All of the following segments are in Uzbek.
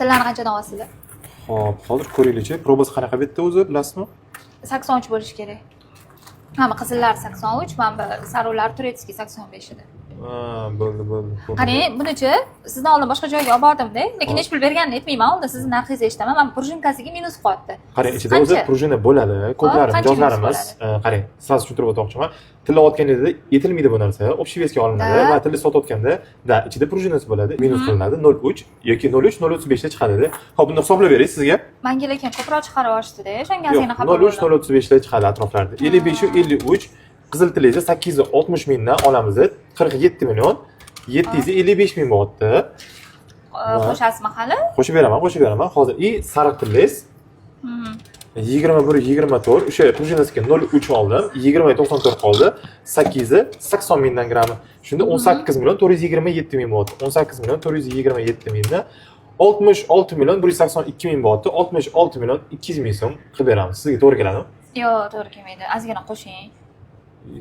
Tillarni qanchadan olasizlar? Xo'p, hozir ko'raylikchi. Probasi qanaqa bitta o'zi, bilasizmi? 83 bo'lishi kerak. Mana qizillar 83, mana bu saruvlar turetskiy 85 edi. Ha, bo'ldi. Qarang, bunichi sizdan oldin boshqa joyga olib bordim-da, lekin hech pul berganini aytmayman, oldin sizni narxingizni eshitaman. Mana prujinkasiga minus qilyapti. Qarang, ichida o'zi prujina bo'ladi. Ko'plari mijozlarimiz, qarang, sizga tushuntirib o'tmoqchiman. Tillayotganingizda yetilmaydi bu narsa. Общий весga olinadi va tilni sotayotganda, ichida prujinasi bo'ladi, minus qilinadi 0.3 yoki 0.3, 0.35 da chiqadi. Xo'p, buni hisoblab beray sizga. Menga lekin ko'proq chiqarib yuborishdi-da, o'shangazgina xabar 0.3, 0.35 da chiqadi atroflarda. 55 53 qizil tilingizda 860 mingdan olamiz. 47 million 755 ming bo'lyapti. Qo'shasizmi hali? Qo'shib beraman. Hozir sariq tillingiz 21-24 o'sha prujinasiga 0.3 oldim. 20.94 qoldi. 880 mingdan grami. Shunda 18 million 427 ming bo'lyapti. 18 million 427 mingdan 66 million 182 ming bo'lyapti. 66 million 200 ming so'm qilib beramiz. Sizga to'g'ri keladimi? Yo'q, to'g'ri kelmaydi. Ozgina qo'shing.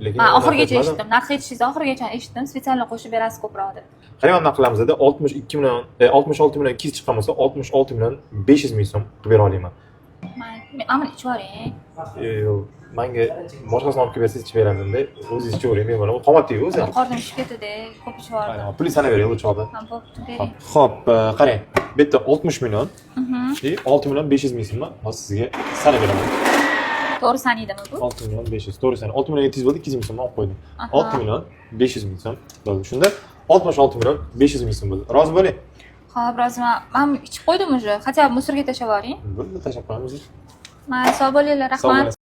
Lekin oxirigacha eshitdim. Narx aytishingizni oxirigacha eshitdim. Spesial qo'shib berasiz ko'proq deb. Qarang, unda qilamizda 62 million 66 million 200 chiqqan bo'lsa 66 million 500 ming so'm qilib bera olaman. Mana ichib yuboring. Yo'q, menga boshqasini olib kelib bersangiz ichib beraman-da. O'zingiz ichib yuboring, men mana qomatli-ku o'zi. Qornim tushib ketdi-da, ko'p ichib yubordim. Pulni sanab bering o'chog'da. Bo'pti, bering. Xo'p, qarang. Bu yerda 60 million. 6 million 500 ming so'mni hozir sizga sanab beraman. To'g'ri saniydimi bu? 6 million 500. To'g'ri sani. 6 million 700 bo'ldi, 200 ming so'mni olib qo'ydim. 6 million 500 ming so'm bo'ldi. Shunda 66 million 500 ming so'm bo'ldi. Rozi bo'ling. Xo'p, roziman. Men ichib qo'ydim уже. Хотя бы musorga tashlab yuboring. Bo'ldi, tashlab qo'yamiz. Sog' bo'linglar, rahmat.